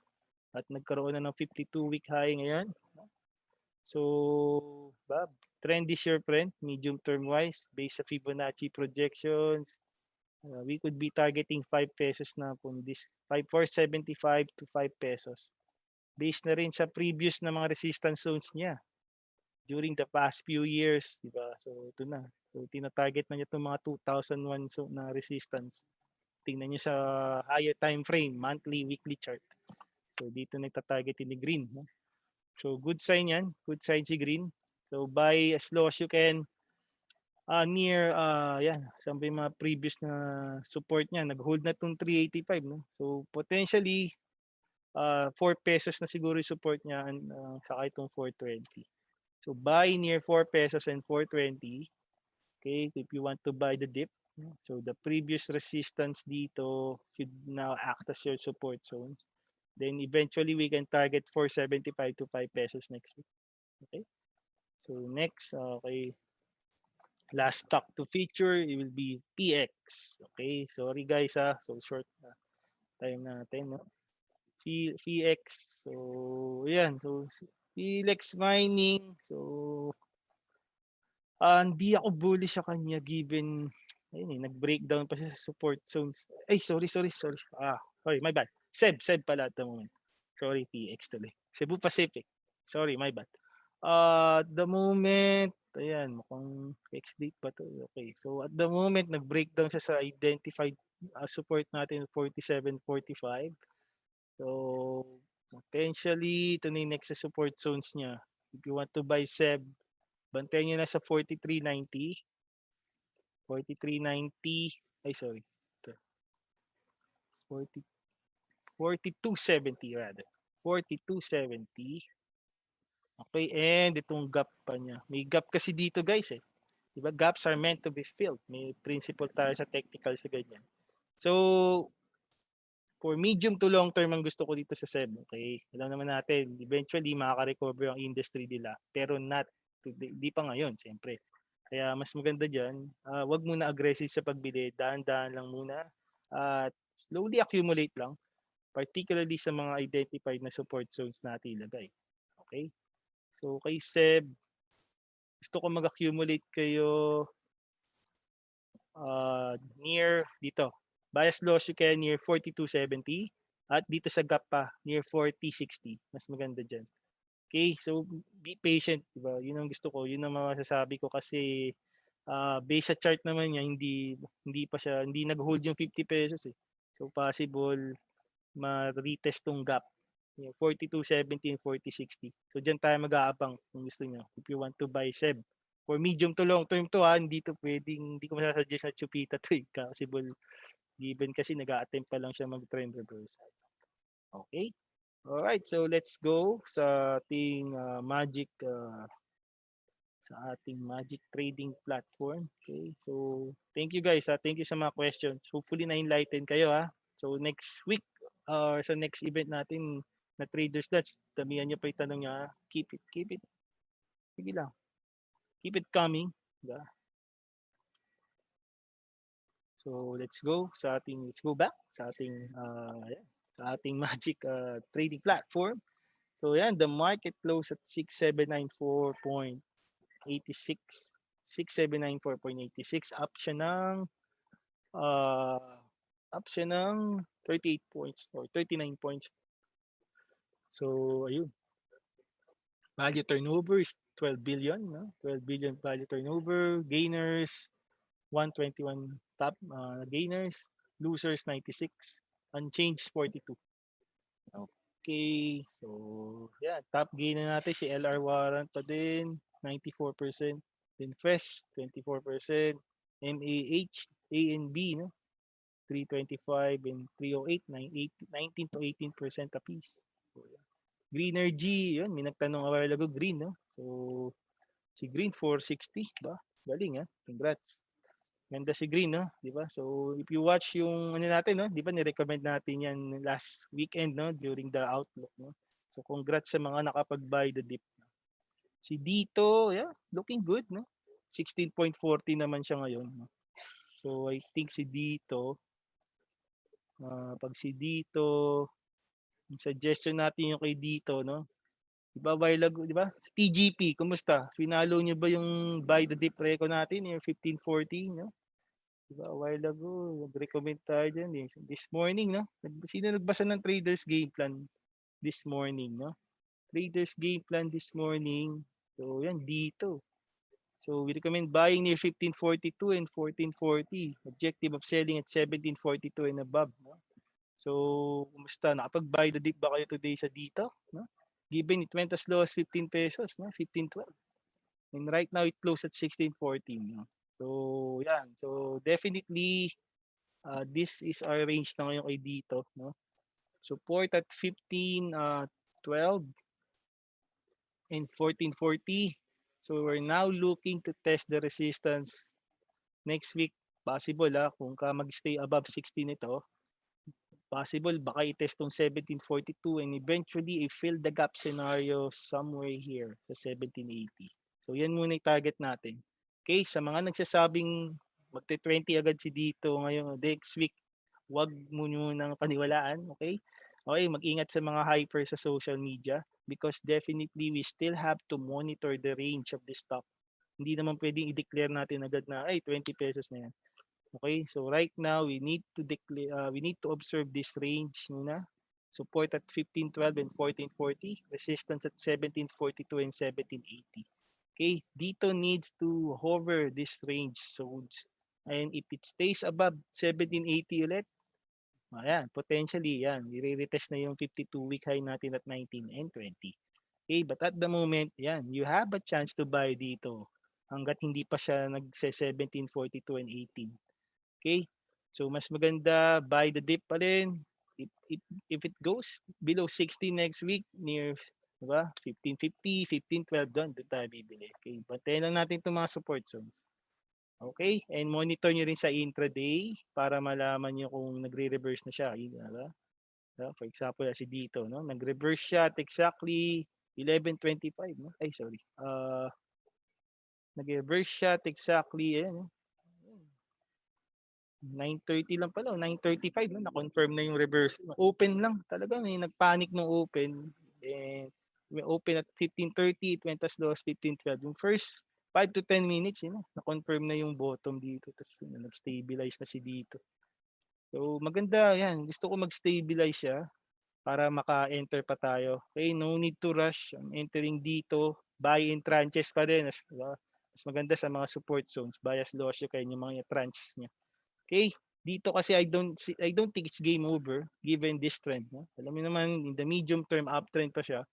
at nagkaroon na ng 52-week high ngayon. So, Bob, trend is your friend, medium term wise, based sa Fibonacci projections. We could be targeting 5 pesos na po this 475 to 5 pesos. Based na rin sa previous na mga resistance zones niya during the past few years, di ba? So ito na. So tina-target na niya itong mga 2001 so na resistance. Tingnan niyo sa higher time frame, monthly, weekly chart. So dito nagta-target ni Green, no? So good sign 'yan, good sign si Green. So buy as low as you can. Near yan, saan yung mga previous na support niya, nag-hold na tong 385, no? So potentially 4 pesos na siguro yung support niya and saka itong 420. So buy near 4 pesos and 420. Okay, if you want to buy the dip. So the previous resistance dito should now act as your support zone. Then eventually we can target 475 to 5 pesos next week. Okay. So next, okay. Last stock to feature, it will be PX. Okay, sorry guys so short time natin, no? PX. So, yan. So, PX mining. So, hindi ako bullish sa kanya given ayun nag-breakdown pa siya sa support zones. Ay, sorry. Sorry, my bad. SEB pala at the moment. Sorry, PX tuloy. Cebu Pacific. Sorry, my bad. The moment, ayan, mukhang X-date pa to. Okay, so at the moment, nag-breakdown siya sa identified support natin, 47.45. So, potentially, ito na yung next sa support zones niya. If you want to buy SEB, bantayan nyo na sa 43.90. 43.90. Ay, sorry. 40, 42.70 rather. 42.70. Okay, and itong gap pa niya. May gap kasi dito guys eh. Diba? Gaps are meant to be filled. May principle tayo sa technical sa ganyan. So, for medium to long term ang gusto ko dito sa SEB. Okay, alam naman natin, eventually makaka-recover ang industry nila. Pero not, di pa ngayon, siyempre. Kaya mas maganda dyan, wag muna aggressive sa pagbili. Dahan-dahan lang muna. At slowly accumulate lang. Particularly sa mga identified na support zones natin ilagay. Okay? So kay SEB, gusto ko mag-accumulate kayo near dito. Bias loss you can near 42.70 at dito sa gap pa near 40.60. Mas maganda dyan. Okay, so be patient, diba? Yun ang gusto ko, yun ang masasabi ko kasi based sa chart naman niya, hindi nag-hold yung 50 pesos eh. So possible ma-retest tong gap. 42.70 and 40.60. So diyan tayo mag-aabang kung gusto niyo. If you want to buy SEB. For medium to long term to hindi to pwedeng, hindi ko masasuggest na chupita to eh. Possible given kasi nag-a-attempt pa lang siya mag-trend reversal. Okay? Alright, so let's go sa ating magic trading platform. Okay, so thank you guys. Thank you sa mga questions. Hopefully na-enlighten kayo ha. So next week or sa next event natin na Traders Dutch, damihan niyo pa yung tanong niya. Keep it. Sige lang. Keep it coming. Diba? So let's go back sa ating magic trading platform. So yan, the market closed at 6794.86. 6794.86, up siya ng 38 points or 39 points. So ayun. Value turnover is 12 billion, no? 12 billion value turnover. Gainers 121 top gainers, losers 96, unchanged 42. Okay, so yeah, top gainer natin si LR Warrant pa din, 94%. Then FES 24%, MAH, A and B, no? 325 and 308, 19 to 18% apiece. So, yeah. Greenergy, yun, may nagtanong a while ago, Green, no? So, si Green 460, ba? Galing, ha? Congrats. Ganda si Green, no? Di ba? So, if you watch yung ano natin, no? Di ba, ni-recommend natin yan last weekend, no? During the outlook, no? So, congrats sa mga nakapag-buy the dip. Si Dito, yeah, looking good, no? 16.40 naman siya ngayon, no? So, I think si Dito, pag si Dito, yung suggestion natin yung kay Dito, no? Diba, di ba? TGP, kumusta? Finalo niyo ba yung buy the dip reco natin, yung 1540, no? Diba, a while ago, nag-recommend tayo dyan eh. This morning, no? Sino nagbasa ng traders game plan this morning, no? Traders game plan this morning. So, yan, dito. So, we recommend buying near 1542 and 1440. Objective of selling at 1742 and above, no? So, kumusta? Nakapag-buy the dip ba kayo today sa dito? No? Given it went as low as 15 pesos, no? 15.12. And right now, it closed at 16.14. No? So, yan. So, definitely, this is our range na ngayon kay dito. No? Support at 15.12 and 14.40. So, we're now looking to test the resistance next week. Possible, kung ka mag-stay above 16 ito, possible baka i-test tong 1742 and eventually i-fill the gap scenario somewhere here sa 1780. So yan muna yung target natin. Okay, sa mga nagsasabing magte-20 agad si dito ngayon next week, wag mo nang paniwalaan, okay? Okay, mag-ingat sa mga hyper sa social media because definitely we still have to monitor the range of this stock. Hindi naman pwedeng i-declare natin agad na ay 20 pesos na yan. Okay, so right now we need to observe this range muna. Support at 1512 and 1440. Resistance at 1742 and 1780. Okay, dito needs to hover this range zones. And if it stays above 1780 ulit, ayan, potentially yan, i-retest na yung 52-week high natin at 19 and 20. Okay, but at the moment, yan, you have a chance to buy dito hanggat hindi pa siya nagse 1742 and 18. Okay? So mas maganda buy the dip pa rin. If it goes below 60 next week near, diba? 1550, 1512 doon tayo bibili. Okay? Bantayan lang natin itong mga support zones. Okay? And monitor nyo rin sa intraday para malaman nyo kung nagre-reverse na siya. Diba? For example, si dito, no? Nag-reverse siya at exactly 11:25, no? Ay, sorry. Nag-reverse siya at exactly, ayan, no? 9:30 lang pala, 9:35, no? Na-confirm na yung reverse. Open lang, talaga may nagpanic nung open. And may open at 15:30, it went as low as 15:12. Yung first 5 to 10 minutes, yun, na-confirm na yung bottom dito. Tapos nag-stabilize na si dito. So maganda yan. Gusto ko mag-stabilize siya para maka-enter pa tayo. Okay, no need to rush. I'm entering dito. Buy in tranches pa rin. Mas maganda sa mga support zones. Buy as low as you can yung mga tranches niya. Okay, dito kasi I don't think it's game over given this trend. No? Alam mo naman, in the medium term, uptrend pa siya.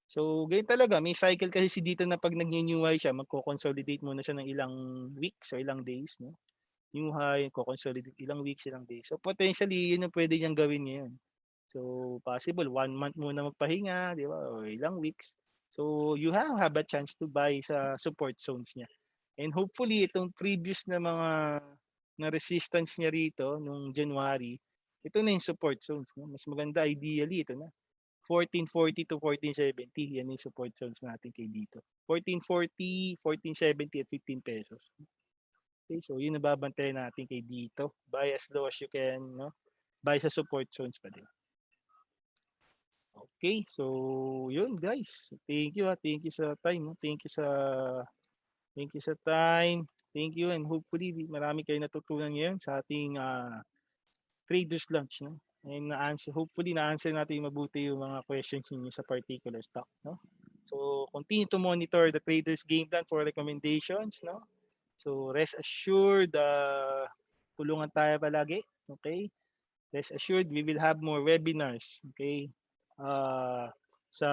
So, ganyan talaga. May cycle kasi si dito na pag nag-new high siya, magko-consolidate muna siya ng ilang weeks o ilang days. No? New high, ko-consolidate ilang weeks, ilang days. So, potentially, yun yung pwede niyang gawin ngayon. So, possible 1 month muna magpahinga, di ba? O ilang weeks. So, you have a chance to buy sa support zones niya. And hopefully, itong previous na mga na resistance niya rito nung January, ito na yung support zones. No? Mas maganda, ideally, ito na. 1440 to 1470, yan yung support zones natin kay dito. 1440, 1470 at 15 pesos. Okay, so yun nababantayan natin kay dito. Buy as low as you can, no? Buy sa support zones pa din. Okay, so yun guys. Thank you. Thank you sa time. Thank you sa time. Thank you and hopefully marami kayo natutunan ngayon sa ating traders lunch, no? And hopefully na-answer natin mabuti yung mga questions niyo sa particular stock, no? So continue to monitor the traders game plan for recommendations, no? So rest assured, tulungan tayo palagi, okay? Rest assured, we will have more webinars, okay? Sa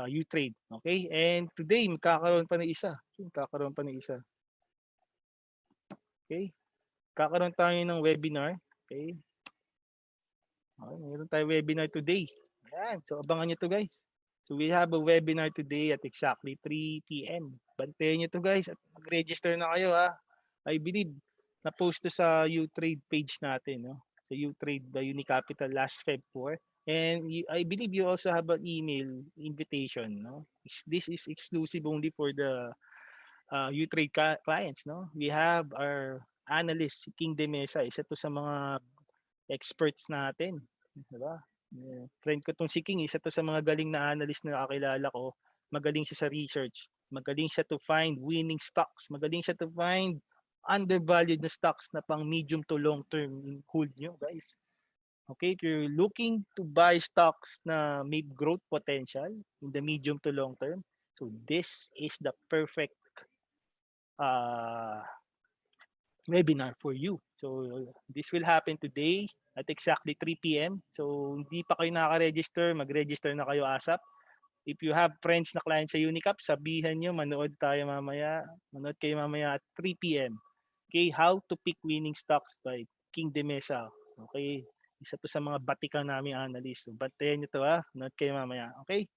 UTrade, okay? And today, magkakaroon pa ng isa. Okay? Kakaroon tayo ng webinar, okay? Okay, mayroon tayong webinar today. Ayan, so abangan nyo to guys. So we have a webinar today at exactly 3 p.m. Bantayan nyo to guys at mag-register na kayo ha. I believe na-post to sa UTrade page natin, no? Sa UTrade by Unicapital last Feb 4. And I believe you also have an email invitation, no? This is exclusive only for the UTrade clients, no? We have our analyst, si King de Mesa, isa to sa mga experts natin, di ba? Friend ko tong si King, isa to sa mga galing na analyst na kakilala ko. Magaling siya sa research, magaling siya to find winning stocks, magaling siya to find undervalued na stocks na pang medium to long term hold nyo, guys. Okay, if you're looking to buy stocks na may growth potential in the medium to long term, so this is the perfect webinar for you. So this will happen today at exactly 3 p.m. So hindi pa kayo nakaka-register, mag-register na kayo ASAP. If you have friends na client sa Unicap, sabihan nyo, manood kayo mamaya at 3 p.m. Okay, How to Pick Winning Stocks by King de Mesa. Okay, isa to sa mga batikan namin analyst. So bantayan nyo to ha, manood kayo mamaya. Okay,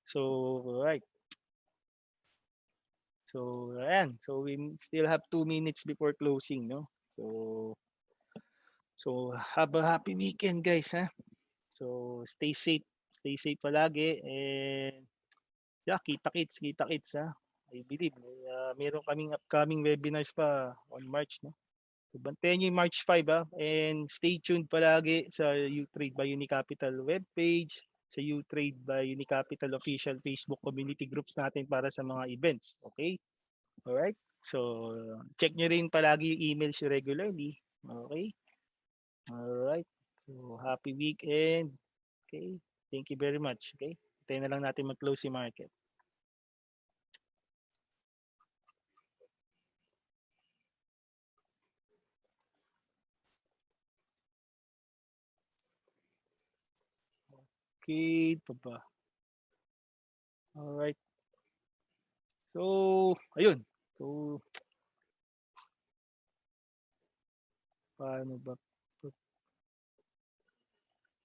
so right. So, ayan. So, we still have 2 minutes before closing, no? So have a happy weekend, guys, ha? So, stay safe. Stay safe palagi. And, yeah, kita-kits, ha? I believe, meron kaming upcoming webinars pa on March, no? So, bantayan nyo yung March 5, ha? And stay tuned palagi sa UTrade by Unicapital webpage, sa UTrade by Unicapital official Facebook community groups natin para sa mga events. Okay? Alright? So, check nyo rin palagi yung emails regularly. Okay? Alright. So, happy weekend. Okay? Thank you very much. Okay? Tayo na lang natin mag-close si market. Okay, pa ba? Alright. So, ayun. So, paano ba?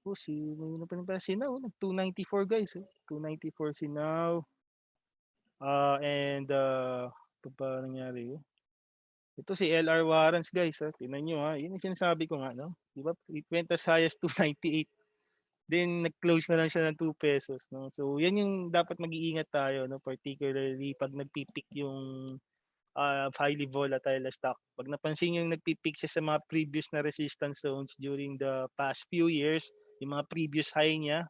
Oh, may pa rin pala si Now. 294 guys. 294 si Now. Ito pa nangyari. Ito si LR Warrants guys. Tingnan nyo ha. Yun yung sinasabi ko nga. No? Diba? It went as high as 298. Then nag-close na lang siya ng 2 pesos. No? So yan yung dapat mag-iingat tayo. No? Particularly pag nagpipik yung highly volatile na stock. Pag napansin yung nagpipik siya sa mga previous na resistance zones during the past few years, yung mga previous high niya,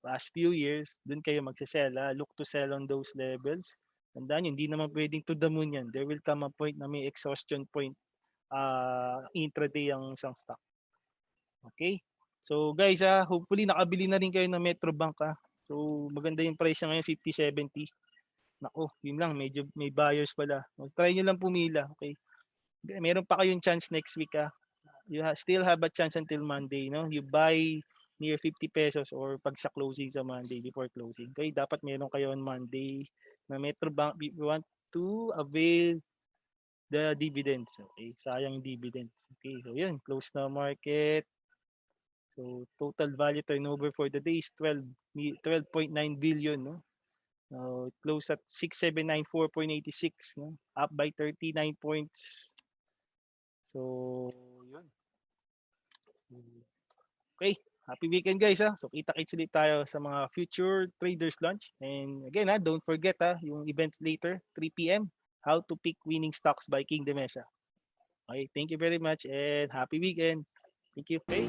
past few years, dun kayo magsisell. Look to sell on those levels. Tandaan nyo, hindi naman pwedeng to the moon yan. There will come a point na may exhaustion point intraday ang isang stock. Okay? So guys, hopefully nakabili na rin kayo ng Metrobank. So maganda yung price niya ngayon, 50.70. Nako, yun lang, medyo may buyers pala. Try nyo lang pumila, okay? Meron pa kayong chance next week. You still have a chance until Monday, no? You buy near 50 pesos or pag sa closing sa Monday, before closing. Okay, dapat meron kayo on Monday na Metrobank if you want to avail the dividends. Okay, sayang dividends. Okay, so yun, close na market. So total value turnover for the day is 12.9 billion, no? It closed at 6794.86, no? Up by 39 points. So, yun. Okay, happy weekend guys. So kita-kits ulit tayo sa mga future traders lunch. And again, don't forget yung event later, 3 p.m. How to pick winning stocks by King Demesa. Okay, thank you very much and happy weekend. Thank you. Okay.